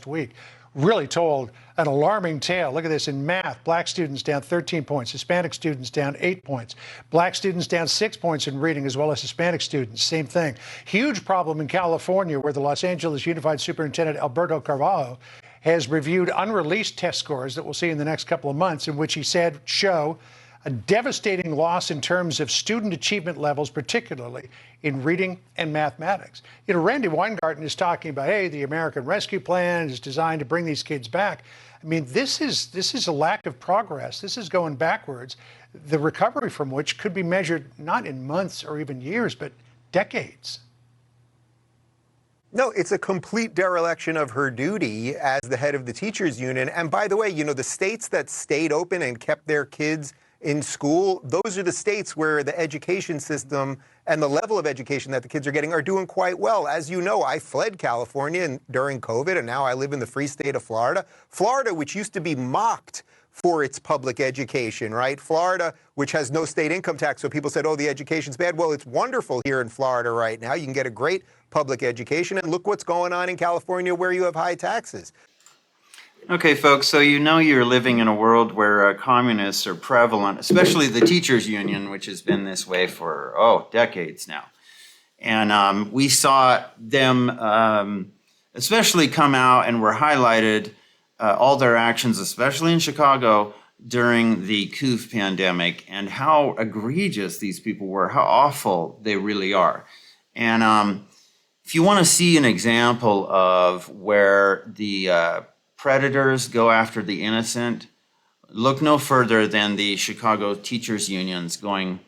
week really told an alarming tale. Look at this. In math, black students down 13 points, Hispanic students down 8 points, black students down 6 points in reading, as well as Hispanic students. Same thing. Huge problem in California, where the Los Angeles Unified Superintendent Alberto Carvalho has reviewed unreleased test scores that we'll see in the next couple of months, in which he said show a devastating loss in terms of student achievement levels, particularly in reading and mathematics. You know, Randi Weingarten is talking about, hey, the American Rescue Plan is designed to bring these kids back. I mean, this is a lack of progress. This is going backwards, the recovery from which could be measured not in months or even years, but decades. No, it's a complete dereliction of her duty as the head of the teachers union. And by the way, you know, the states that stayed open and kept their kids in school, those are the states where the education system and the level of education that the kids are getting are doing quite well. As you know, I fled California during COVID, and now I live in the free state of Florida. Florida, which used to be mocked for its public education, right? Florida, which has no state income tax, so people said, oh, the education's bad. Well, it's wonderful here in Florida right now. You can get a great public education, and look what's going on in California where you have high taxes. Okay, folks, so you know you're living in a world where communists are prevalent, especially the teachers union, which has been this way for, decades now. And we saw them especially come out and were highlighted, all their actions, especially in Chicago, during the COOF pandemic, and how egregious these people were, how awful they really are. And if you want to see an example of where the predators go after the innocent, look no further than the Chicago teachers unions going,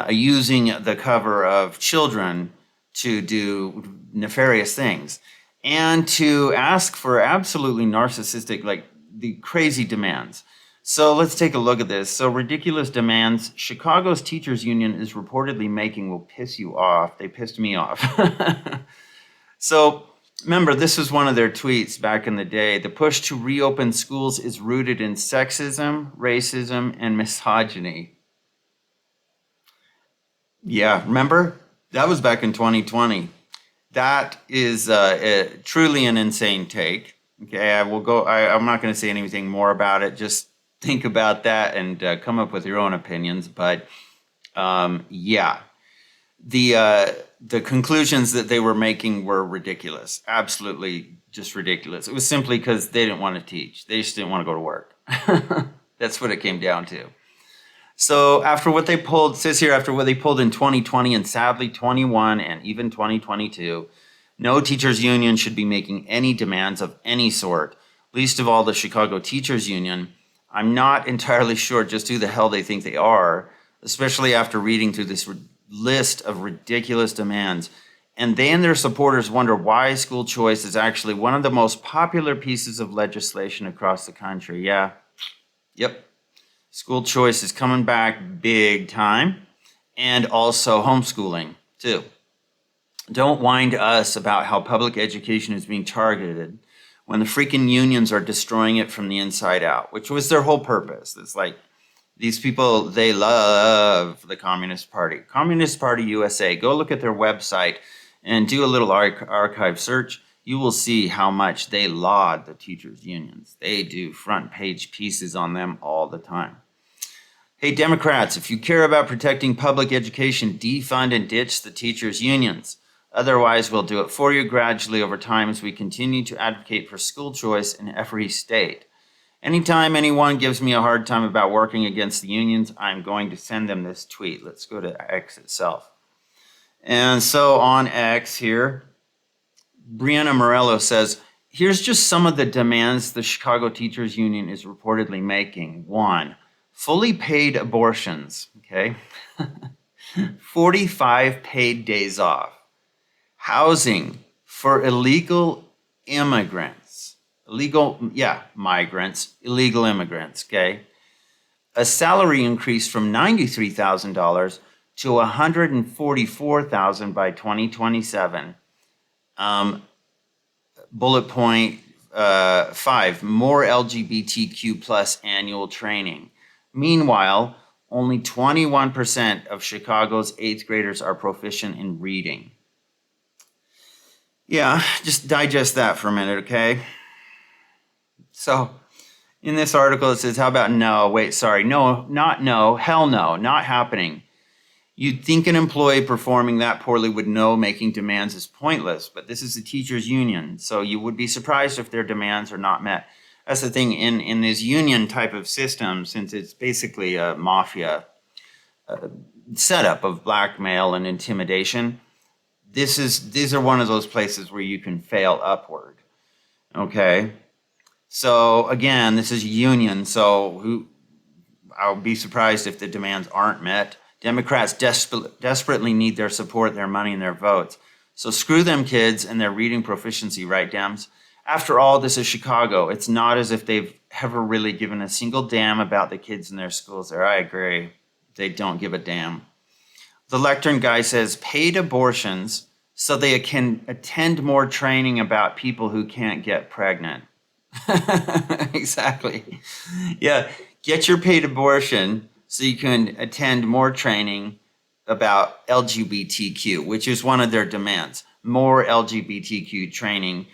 using the cover of children to do nefarious things and to ask for absolutely narcissistic, like the crazy demands. So let's take a look at this. So ridiculous demands Chicago's teachers union is reportedly making will piss you off. They pissed me off. So remember, this was one of their tweets back in the day. The push to reopen schools is rooted in sexism, racism, and misogyny. Yeah, remember? That was back in 2020. That is truly an insane take. Okay, I'm not going to say anything more about it. Just think about that and come up with your own opinions. But yeah, the conclusions that they were making were ridiculous, absolutely just ridiculous. It was simply because they didn't want to teach. They just didn't want to go to work. That's what it came down to. So after what they pulled, it says here, after what they pulled in 2020 and sadly 21 and even 2022, no teachers union should be making any demands of any sort, least of all the Chicago Teachers Union. I'm not entirely sure just who the hell they think they are, especially after reading through this list of ridiculous demands. And they and their supporters wonder why school choice is actually one of the most popular pieces of legislation across the country. Yeah, yep. School choice is coming back big time, and also homeschooling too. Don't whine to us about how public education is being targeted when the freaking unions are destroying it from the inside out, which was their whole purpose. It's like, these people, they love the Communist Party. Communist Party USA. Go look at their website and do a little archive search. You will see how much they laud the teachers' unions. They do front page pieces on them all the time. Hey, Democrats, if you care about protecting public education, defund and ditch the teachers' unions. Otherwise, we'll do it for you gradually over time as we continue to advocate for school choice in every state. Anytime anyone gives me a hard time about working against the unions, I'm going to send them this tweet. Let's go to X itself. And so on X here, Brianna Morello says, here's just some of the demands the Chicago Teachers Union is reportedly making. 1, fully paid abortions, okay? 45 paid days off. Housing for illegal immigrants. Migrants, illegal immigrants, okay? A salary increase from $93,000 to $144,000 by 2027. Bullet point 5, more LGBTQ plus annual training. Meanwhile, only 21% of Chicago's 8th graders are proficient in reading. Yeah, just digest that for a minute, okay? So in this article, it says, how about no? Wait, sorry. No, not no. Hell no, not happening. You'd think an employee performing that poorly would know making demands is pointless, but this is the teachers' union, so you would be surprised if their demands are not met. That's the thing in this union type of system, since it's basically a mafia setup of blackmail and intimidation. These are one of those places where you can fail upward. Okay, so again, this is union. So I'll be surprised if the demands aren't met. Democrats desperately need their support, their money, and their votes. So screw them kids and their reading proficiency, right, Dems? After all, this is Chicago. It's not as if they've ever really given a single damn about the kids in their schools there. I agree. They don't give a damn. The lectern guy says paid abortions so they can attend more training about people who can't get pregnant. Exactly. Yeah, get your paid abortion so you can attend more training about LGBTQ, which is one of their demands. More LGBTQ training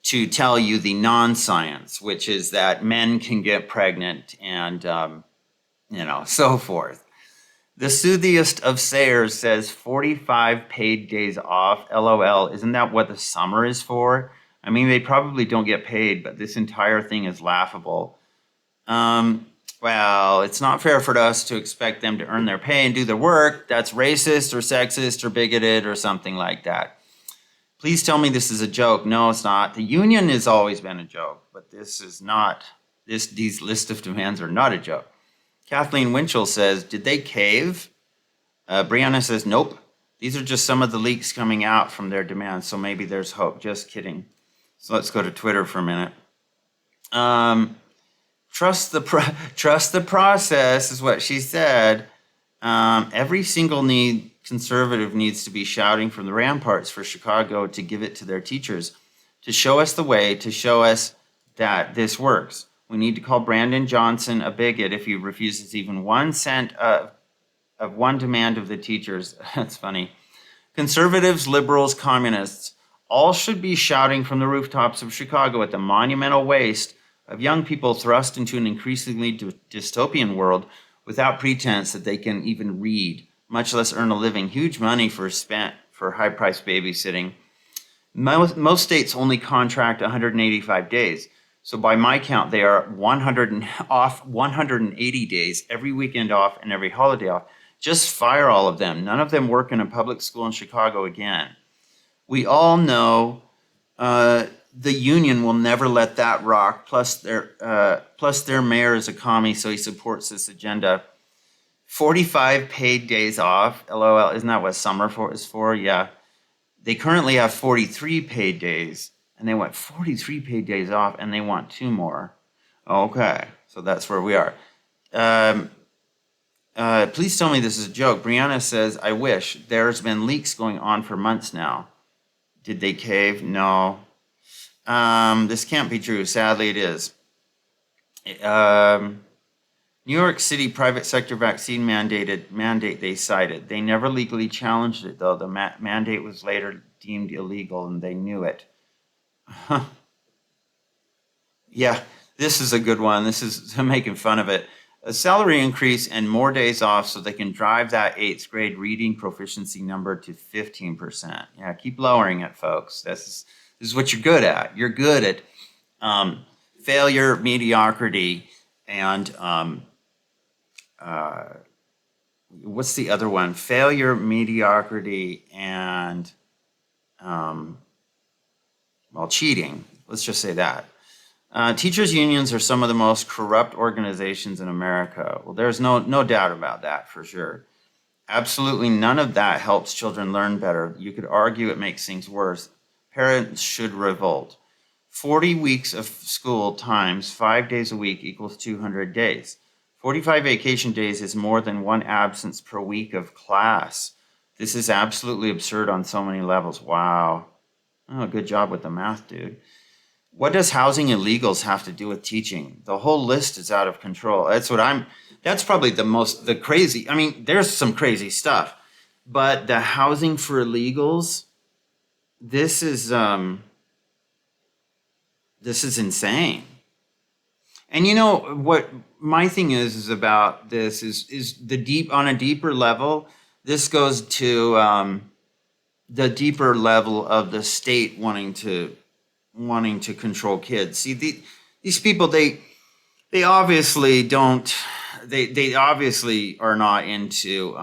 to tell you the non-science, which is that men can get pregnant and, so forth. The soothiest of sayers says 45 paid days off. LOL. Isn't that what the summer is for? I mean, they probably don't get paid, but this entire thing is laughable. Well, it's not fair for us to expect them to earn their pay and do their work. That's racist or sexist or bigoted or something like that. Please tell me this is a joke. No, it's not. The union has always been a joke, but this is not. These list of demands are not a joke. Kathleen Winchell says, did they cave? Brianna says, nope. These are just some of the leaks coming out from their demands, so maybe there's hope. Just kidding. So let's go to Twitter for a minute. Trust the process is what she said. Every single conservative needs to be shouting from the ramparts for Chicago to give it to their teachers, to show us the way, to show us that this works. We need to call Brandon Johnson a bigot if he refuses even 1 cent of one demand of the teachers. That's funny. Conservatives, liberals, communists, all should be shouting from the rooftops of Chicago at the monumental waste of young people thrust into an increasingly dystopian world without pretense that they can even read, much less earn a living. Huge money spent for high-priced babysitting. Most states only contract 185 days. So by my count, they are 180 days, every weekend off and every holiday off. Just fire all of them. None of them work in a public school in Chicago again. We all know the union will never let that rock. Plus their mayor is a commie, so he supports this agenda. 45 paid days off. LOL. Isn't that what summer is for? Yeah. They currently have 43 paid days. And they want 43 paid days off, and they want 2 more. Okay, so that's where we are. Please tell me this is a joke. Brianna says, I wish. There's been leaks going on for months now. Did they cave? No. This can't be true. Sadly, it is. New York City private sector vaccine mandate they cited. They never legally challenged it, though. The mandate was later deemed illegal, and they knew it. Huh. Yeah, this is a good one. This is making fun of it. A salary increase and more days off so they can drive that 8th grade reading proficiency number to 15%. Yeah, keep lowering it, folks. This is what you're good at. You're good at failure, mediocrity, and what's the other one? Failure, mediocrity, and cheating. Let's just say that. Teachers' unions are some of the most corrupt organizations in America. Well, there's no doubt about that for sure. Absolutely none of that helps children learn better. You could argue it makes things worse. Parents should revolt. 40 weeks of school times 5 days a week equals 200 days. 45 vacation days is more than 1 absence per week of class. This is absolutely absurd on so many levels. Wow. Oh, good job with the math, dude. What does housing illegals have to do with teaching? The whole list is out of control. That's probably the crazy. I mean, there's some crazy stuff, but the housing for illegals, this is insane. And what my thing is about this is the deep on a deeper level. This goes to the deeper level of the state wanting to control kids. See, these people, they obviously don't. They obviously are not into.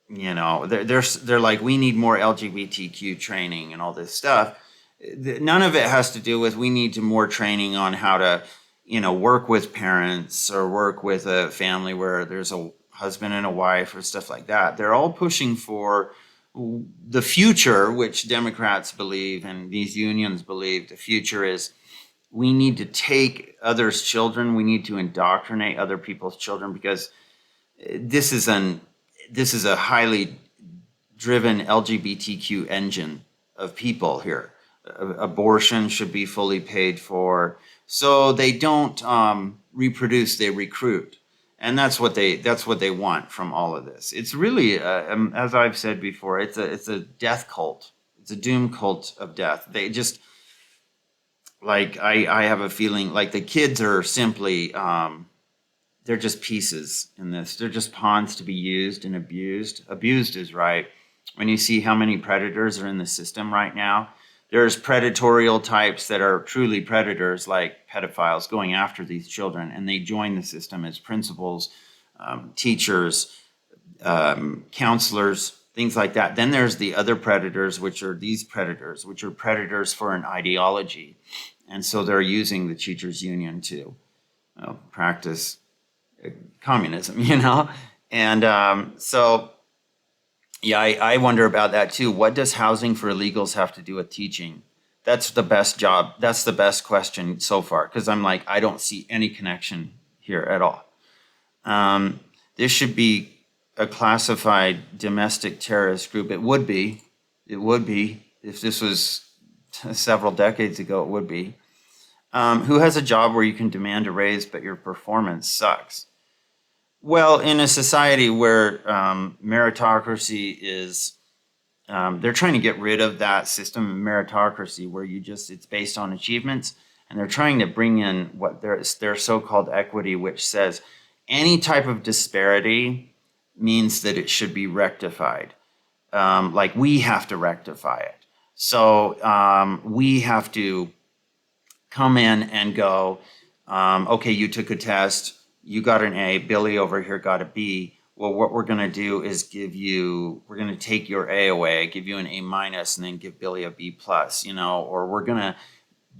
They're like, we need more LGBTQ training and all this stuff. None of it has to do with we need more training on how to, work with parents or work with a family where there's a husband and a wife or stuff like that. They're all pushing for the future, which Democrats believe and these unions believe. The future is we need to take others' children. We need to indoctrinate other people's children because this is a highly driven LGBTQ engine of people here. Abortion should be fully paid for. So they don't reproduce, they recruit. And that's what they want from all of this. It's really, as I've said before, it's a death cult. It's a doom cult of death. They just, like, I have a feeling like the kids are simply, they're just pieces in this. They're just pawns to be used and abused. Abused is right. When you see how many predators are in the system right now, there's predatorial types that are truly predators, like pedophiles going after these children, and they join the system as principals, teachers, counselors, things like that. Then there's the other predators, which are these predators, which are predators for an ideology. And so they're using the teachers union to practice communism, And so, yeah, I wonder about that too. What does housing for illegals have to do with teaching? That's the best job. That's the best question so far, because I'm like, I don't see any connection here at all. This should be a classified domestic terrorist group. It would be. If this was several decades ago, it would be. Who has a job where you can demand a raise, but your performance sucks? Well, in a society where meritocracy is, they're trying to get rid of that system of meritocracy where it's based on achievements, and they're trying to bring in what their so-called equity, which says any type of disparity means that it should be rectified. Like we have to rectify it. So we have to come in and go, okay, you took a test, you got an A, Billy over here got a B. Well, what we're going to do is we're going to take your A away, give you an A minus, and then give Billy a B plus, or we're going to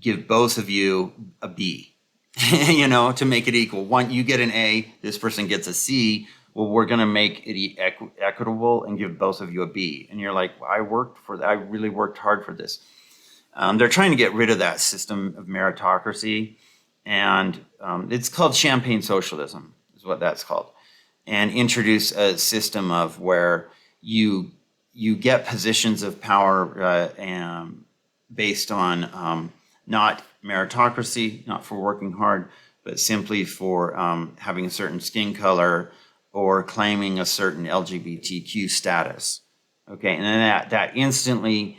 give both of you a B, to make it equal. One, you get an A, this person gets a C. Well, we're going to make it equitable and give both of you a B. And you're like, well, I really worked hard for this. They're trying to get rid of that system of meritocracy. And it's called champagne socialism, is what that's called, and introduce a system of where you get positions of power based on not meritocracy, not for working hard, but simply for having a certain skin color or claiming a certain LGBTQ status. Okay, and then that instantly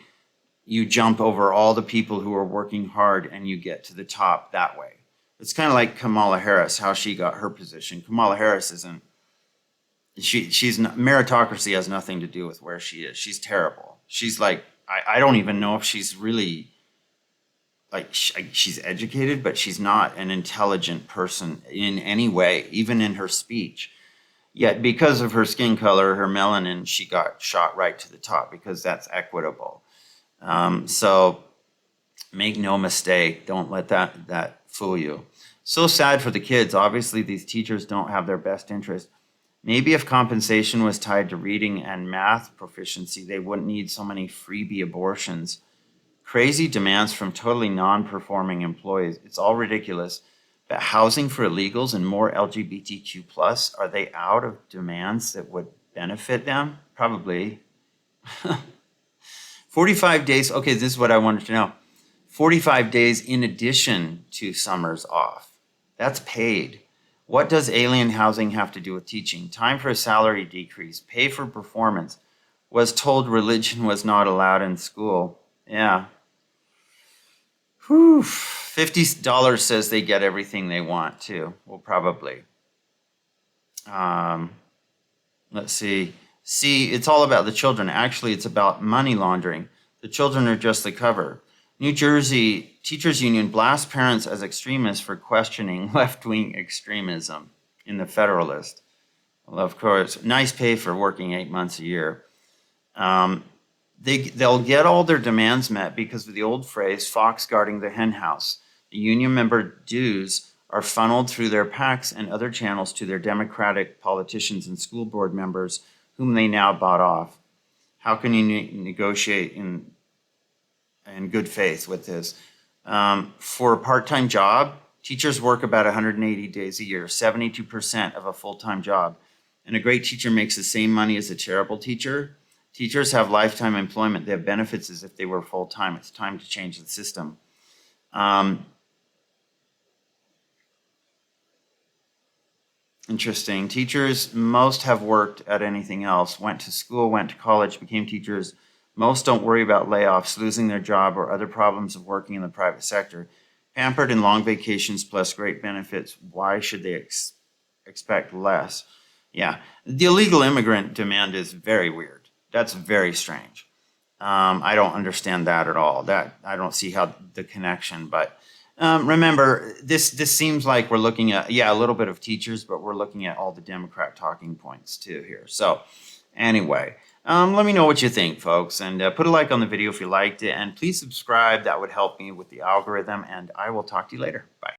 you jump over all the people who are working hard and you get to the top that way. It's kind of like Kamala Harris, how she got her position. Kamala Harris isn't, she's not, meritocracy has nothing to do with where she is. She's terrible. She's like, I don't even know if she's really, like, she's educated, but she's not an intelligent person in any way, even in her speech. Yet because of her skin color, her melanin, she got shot right to the top because that's equitable. So make no mistake, don't let that fool you. So sad for the kids. Obviously, these teachers don't have their best interest. Maybe if compensation was tied to reading and math proficiency, they wouldn't need so many freebie abortions. Crazy demands from totally non-performing employees. It's all ridiculous. But housing for illegals and more LGBTQ plus, are they out of demands that would benefit them? Probably. 45 days. Okay, this is what I wanted to know. 45 days in addition to summers off. That's paid. What does alien housing have to do with teaching? Time for a salary decrease. Pay for performance. Was told religion was not allowed in school. Yeah. Whew. $50 says they get everything they want too. Well, probably. Let's see. See, it's all about the children. Actually, it's about money laundering. The children are just the cover. New Jersey Teachers Union blasts parents as extremists for questioning left-wing extremism in the Federalist. Well, of course, nice pay for working 8 months a year. They'll get all their demands met because of the old phrase, fox guarding the hen house. The union member dues are funneled through their PACs and other channels to their Democratic politicians and school board members, whom they now bought off. How can you negotiate in good faith with this? For a part-time job, teachers work about 180 days a year, 72% of a full-time job. And a great teacher makes the same money as a terrible teacher. Teachers have lifetime employment. They have benefits as if they were full-time. It's time to change the system. Interesting. Teachers, most have worked at anything else, went to school, went to college, became teachers. Most don't worry about layoffs, losing their job, or other problems of working in the private sector. Pampered and long vacations plus great benefits. Why should they expect less? Yeah, the illegal immigrant demand is very weird. That's very strange. I don't understand that at all. I don't see how the connection, but remember, this seems like we're looking at, a little bit of teachers, but we're looking at all the Democrat talking points too here. So anyway, let me know what you think, folks, and put a like on the video if you liked it, and please subscribe. That would help me with the algorithm, and I will talk to you later. Bye.